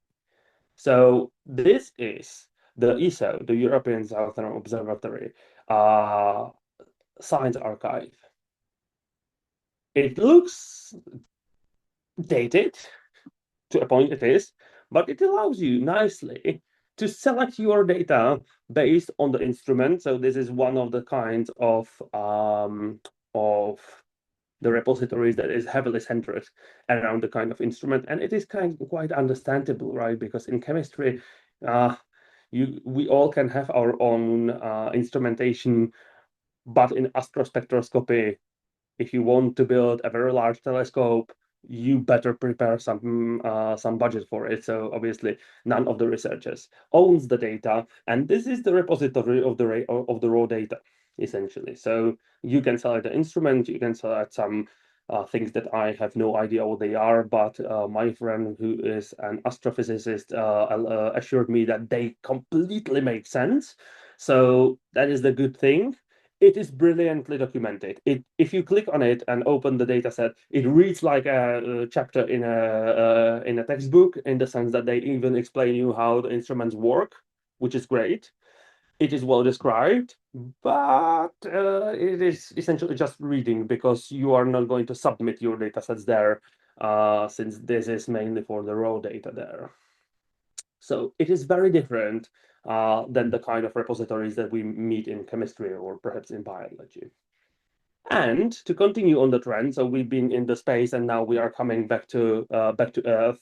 So this is the ESO, the European Southern Observatory Science Archive. It looks dated, to a point it is, but it allows you nicely to select your data based on the instrument. So this is one of the kinds of the repositories that is heavily centered around the kind of instrument, and it is quite understandable, right? Because in chemistry, we all can have our own instrumentation, but in astrospectroscopy, if you want to build a very large telescope, you better prepare some budget for it. So obviously, none of the researchers owns the data, and this is the repository of the raw data, essentially. So you can select the instrument, you can select some things that I have no idea what they are, but my friend who is an astrophysicist assured me that they completely make sense. So that is the good thing. It is brilliantly documented. If you click on it and open the data set, it reads like a chapter in a textbook, in the sense that they even explain you how the instruments work, which is great. It is well described, but it is essentially just reading, because you are not going to submit your data sets there, since this is mainly for the raw data there. So it is very different than the kind of repositories that we meet in chemistry or perhaps in biology. And to continue on the trend, so we've been in the space and now we are coming back to Earth,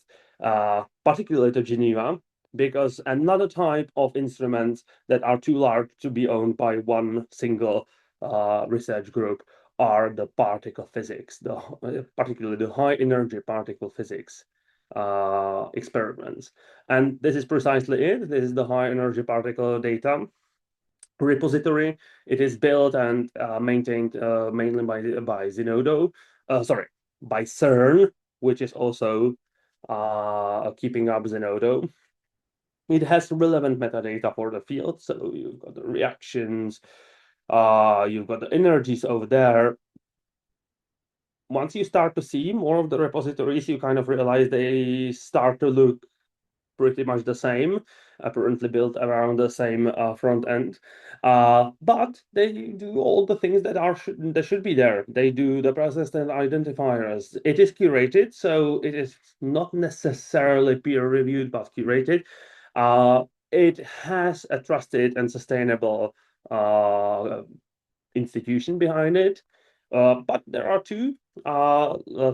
particularly to Geneva, because another type of instruments that are too large to be owned by one single research group are the particle physics, particularly the high energy particle physics experiments. And this is precisely it. This is the high energy particle data repository. It is built and maintained mainly by Zenodo, by CERN, which is also keeping up Zenodo. It has relevant metadata for the field, so you've got the reactions, you've got the energies over there. Once you start to see more of the repositories, you kind of realize they start to look pretty much the same, apparently built around the same front end, but they do all the things that should be there. They do the persistent identifiers. It is curated, so it is not necessarily peer reviewed, but curated. It has a trusted and sustainable institution behind it. But there are two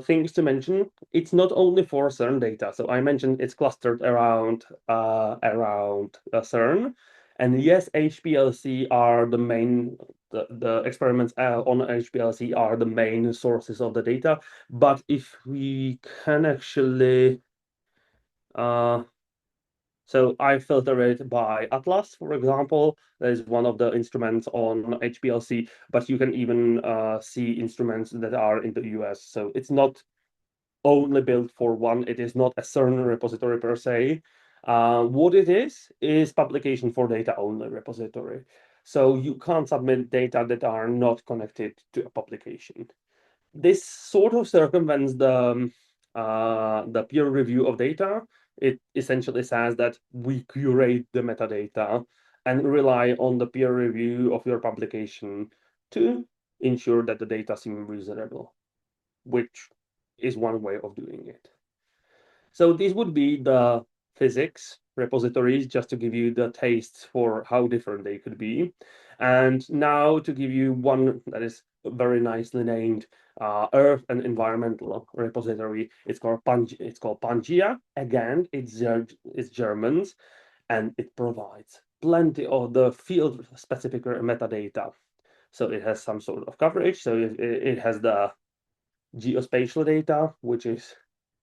things to mention. It's not only for CERN data. So I mentioned it's clustered around CERN. And yes, HPLC are the main, the experiments on HPLC are the main sources of the data. But if we can actually so I filter it by Atlas, for example. That is one of the instruments on HPLC, but you can even see instruments that are in the US. So it's not only built for one. It is not a CERN repository per se. What it is publication for data only repository. So you can't submit data that are not connected to a publication. This sort of circumvents the peer review of data. It essentially says that we curate the metadata and rely on the peer review of your publication to ensure that the data seem reasonable, which is one way of doing it. So these would be the physics repositories, just to give you the taste for how different they could be. And now to give you one that is very nicely named Earth and Environmental repository. It's called PANGEA. Again, it's Germans, and it provides plenty of the field-specific metadata. So it has some sort of coverage. So it has the geospatial data, which is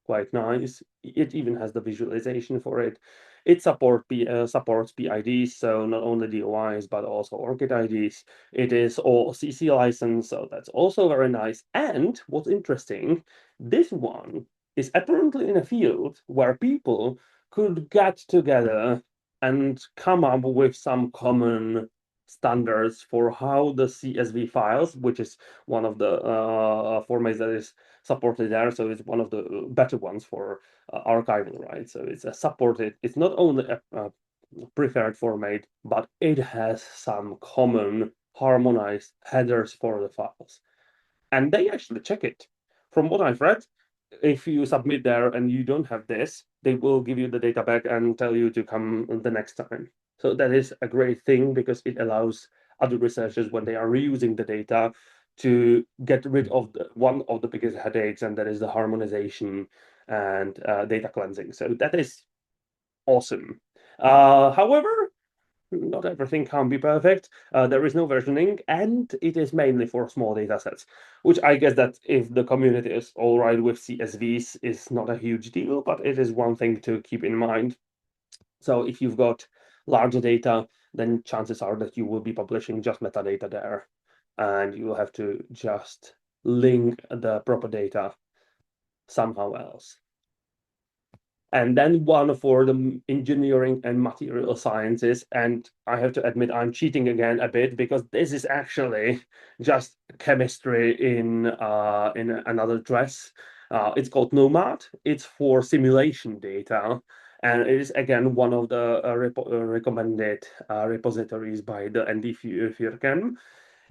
quite nice. It even has the visualization for it. It supports PIDs, so not only DOIs, but also ORCID IDs. It is all CC license, so that's also very nice. And what's interesting, this one is apparently in a field where people could get together and come up with some common standards for how the CSV files, which is one of the formats that is supported there. So it's one of the better ones for archival, right? So it's a supported, it's not only a preferred format, but it has some common harmonized headers for the files. And they actually check it. From what I've read, if you submit there and you don't have this, they will give you the data back and tell you to come the next time. So that is a great thing because it allows other researchers, when they are reusing the data, to get rid of one of the biggest headaches, and that is the harmonization and data cleansing. So that is awesome. However, not everything can be perfect. There is no versioning, and it is mainly for small data sets, which I guess that if the community is all right with CSVs is not a huge deal, but it is one thing to keep in mind. So if you've got larger data, then chances are that you will be publishing just metadata there, and you will have to just link the proper data somehow else. And then one for the engineering and material sciences. And I have to admit, I'm cheating again a bit because this is actually just chemistry in another dress. It's called NOMAD. It's for simulation data. And it is, again, one of the recommended repositories by the ND FAIRsharing.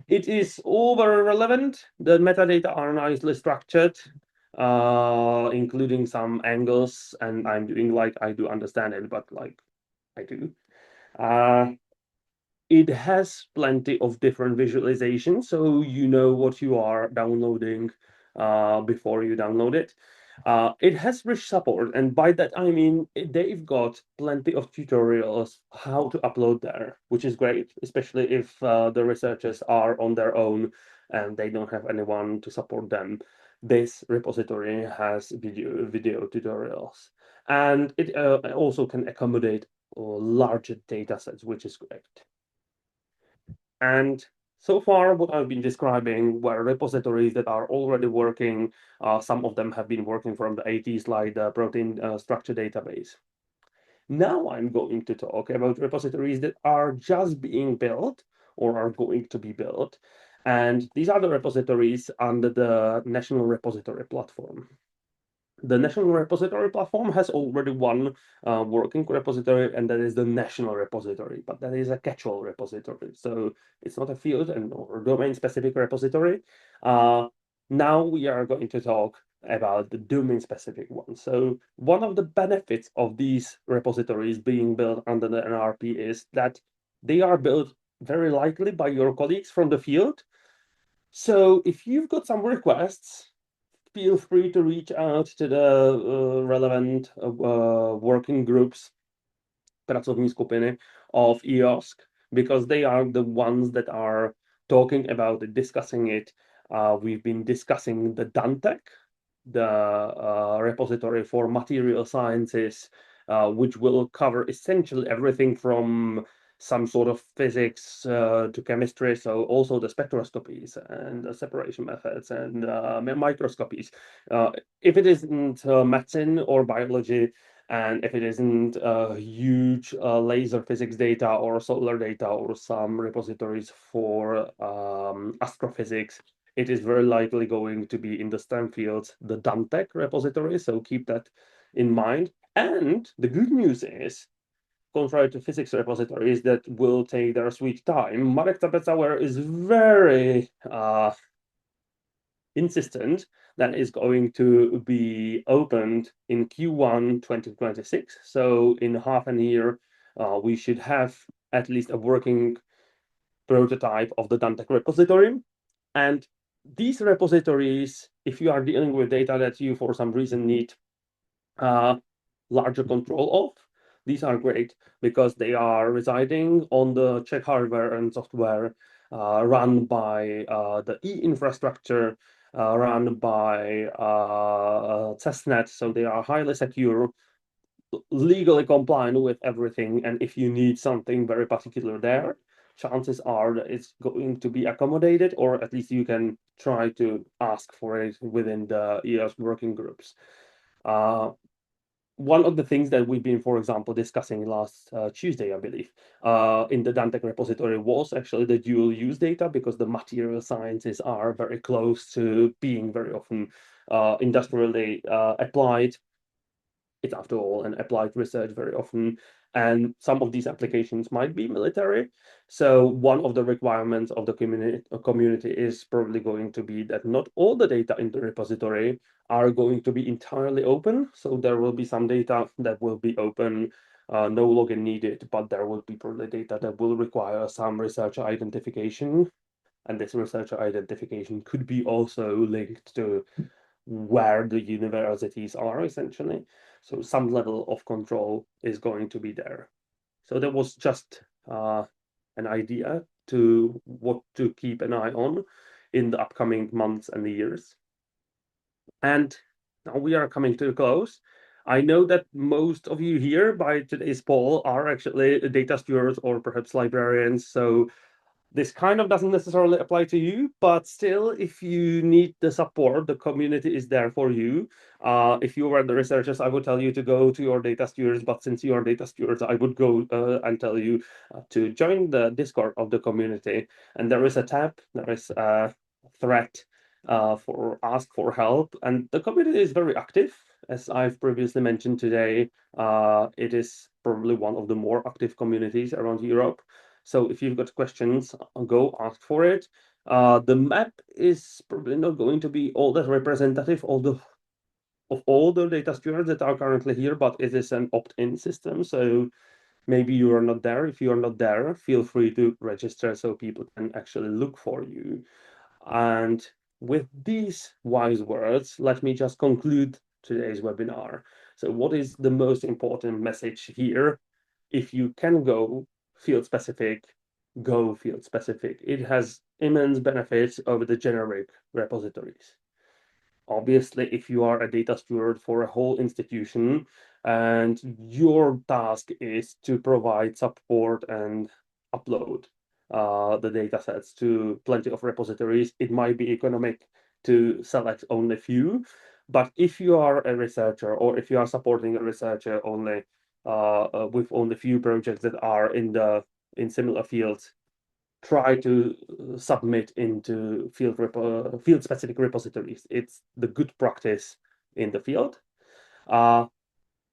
It is over relevant. The metadata are nicely structured, including some angles, and I'm doing like I do understand it, but like I do. It has plenty of different visualizations, so you know what you are downloading before you download it. It has rich support, and by that I mean they've got plenty of tutorials how to upload there, which is great, especially if the researchers are on their own and they don't have anyone to support them. This repository has video tutorials, and it also can accommodate larger data sets, which is great. And so far, what I've been describing were repositories that are already working. Some of them have been working from the 80s, like the protein structure database. Now I'm going to talk about repositories that are just being built or are going to be built. And these are the repositories under the National Repository Platform. The National Repository Platform has already one working repository, and that is the National Repository, but that is a catch-all repository. So it's not a field or domain-specific repository. Now we are going to talk about the domain-specific one. So one of the benefits of these repositories being built under the NRP is that they are built very likely by your colleagues from the field. So if you've got some requests, feel free to reach out to the relevant working groups, pracovní skupiny of EOSC, because they are the ones that are talking about it, discussing it. We've been discussing the DANTEC, the repository for material sciences, which will cover essentially everything from some sort of physics to chemistry, so also the spectroscopies and the separation methods and microscopies. If it isn't medicine or biology, and if it isn't huge laser physics data or solar data or some repositories for astrophysics, it is very likely going to be in the STEM fields, the DANTEC repository, so keep that in mind. And the good news is, contrary to physics repositories that will take their sweet time, Marek Tapecauer is very insistent that is going to be opened in Q1 2026. So in half a year, we should have at least a working prototype of the DANTEC repository. And these repositories, if you are dealing with data that you for some reason need larger control of, These are great because they are residing on the Czech hardware and software run by the e-infrastructure, run by testnet. So they are highly secure, legally compliant with everything. And if you need something very particular there, chances are that it's going to be accommodated, or at least you can try to ask for it within the EOS working groups. One of the things that we've been, for example, discussing last Tuesday, I believe, in the Dantec repository was actually the dual use data, because the material sciences are very close to being very often industrially applied. It's, after all, an applied research very often, and some of these applications might be military. So one of the requirements of the community is probably going to be that not all the data in the repository are going to be entirely open. So there will be some data that will be open, no login needed, but there will be probably data that will require some researcher identification. And this researcher identification could be also linked to where the universities are, essentially. So some level of control is going to be there. So that was just an idea to what to keep an eye on in the upcoming months and years. And now we are coming to a close. I know that most of you here by today's poll are actually data stewards or perhaps librarians. So this kind of doesn't necessarily apply to you, but still, if you need the support, the community is there for you. If you were the researchers, I would tell you to go to your data stewards, but since you are data stewards, I would go and tell you to join the Discord of the community. And there is a tab, there is a thread for ask for help, and the community is very active. As I've previously mentioned today, it is probably one of the more active communities around Europe. So if you've got questions, go ask for it. The map is probably not going to be all that representative of all the data stewards that are currently here, but it is an opt-in system. So maybe you are not there. If you are not there, feel free to register so people can actually look for you. And with these wise words, let me just conclude today's webinar. So what is the most important message here? If you can go field specific, go field specific. It has immense benefits over the generic repositories. Obviously, if you are a data steward for a whole institution and your task is to provide support and upload the data sets to plenty of repositories, it might be economic to select only a few. But if you are a researcher, or if you are supporting a researcher only with only few projects that are in similar fields, try to submit into field specific repositories. It's the good practice in the field.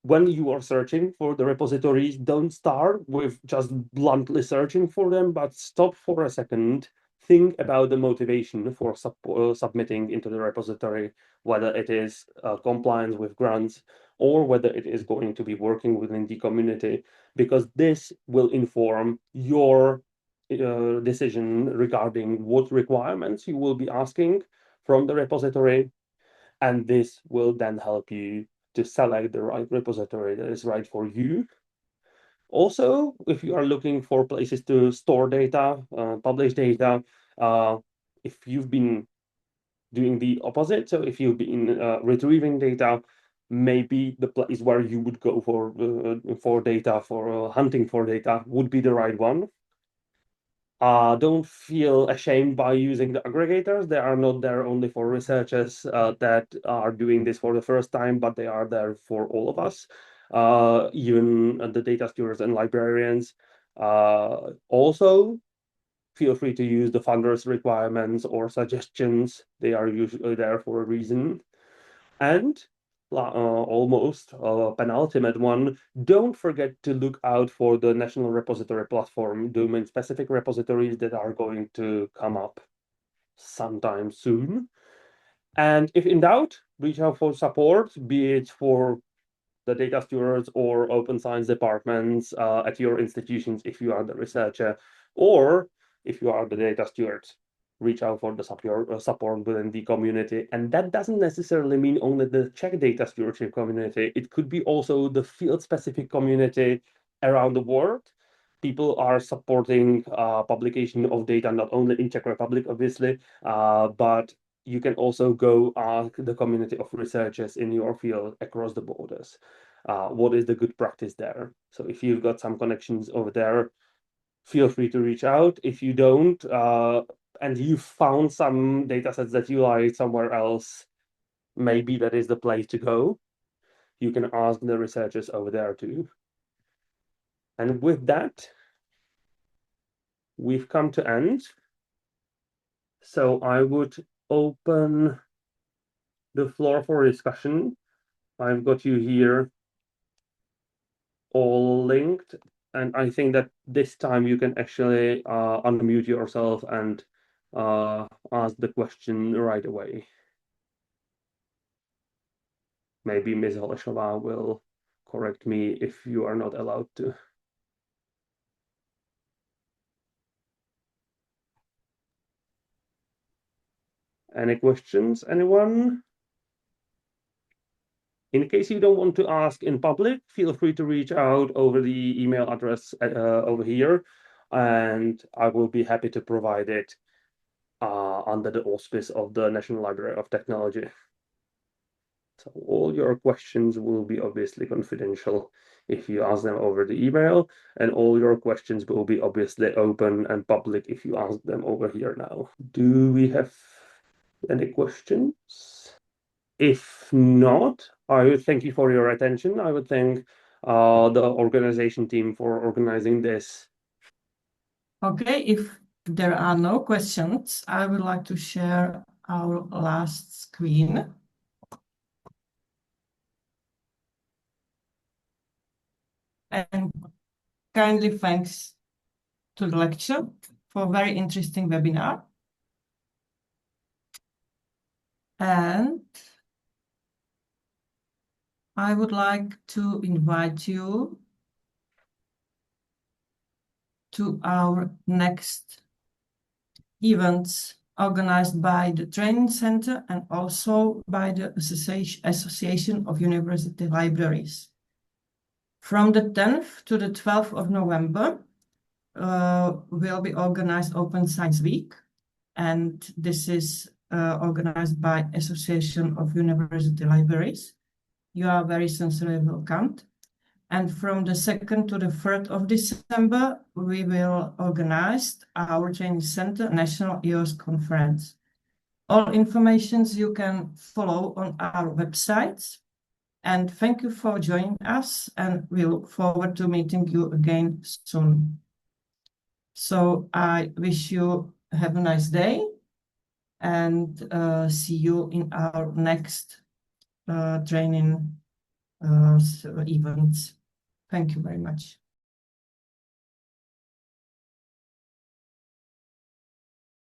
When you are searching for the repositories, don't start with just bluntly searching for them, but stop for a second, think about the motivation for submitting into the repository, whether it is compliance with grants or whether it is going to be working within the community, because this will inform your decision regarding what requirements you will be asking from the repository, and this will then help you to select the right repository that is right for you. Also, if you are looking for places to store data, publish data, if you've been doing the opposite, so if you've been retrieving data, maybe the place where you would go for data, for hunting for data, would be the right one. Don't feel ashamed by using the aggregators. They are not there only for researchers that are doing this for the first time, but they are there for all of us, even the data stewards and librarians. Also, feel free to use the funders' requirements or suggestions. They are usually there for a reason. And almost penultimate one, don't forget to look out for the National Repository Platform domain-specific repositories that are going to come up sometime soon. And if in doubt, reach out for support, be it for the data stewards or open science departments at your institutions if you are the researcher, or if you are the data stewards, reach out for the support within the community. And that doesn't necessarily mean only the Czech data stewardship community. It could be also the field-specific community around the world. People are supporting publication of data not only in Czech Republic, obviously, but you can also go ask the community of researchers in your field across the borders. What is the good practice there? So if you've got some connections over there, feel free to reach out. If you don't, and you found some data sets that you like somewhere else, maybe that is the place to go. You can ask the researchers over there too. And with that, we've come to end. So I would open the floor for discussion. I've got you here all linked, and I think that this time you can actually unmute yourself and ask the question right away. Maybe Ms. Holešová will correct me if you are not allowed to. Any questions, anyone? In case you don't want to ask in public, feel free to reach out over the email address over here, and I will be happy to provide it under the auspice of the National Library of Technology. So all your questions will be obviously confidential if you ask them over the email, and all your questions will be obviously open and public if you ask them over here now. Do we have any questions? If not, I would thank you for your attention. I would thank the organization team for organizing this. Okay, if there are no questions, I would like to share our last screen. And kindly thanks to the lecture for a very interesting webinar. And I would like to invite you to our next events organized by the Training Center and also by the Association of University Libraries. From the 10th to the 12th of November, will be organized Open Science Week, and this is organized by Association of University Libraries. You are very sincerely welcomed. And from the 2nd to the 3rd of December, we will organize our Training Center National EOS Conference. All informations you can follow on our websites. And thank you for joining us, and we look forward to meeting you again soon. So I wish you have a nice day, and see you in our next training events. Thank you very much.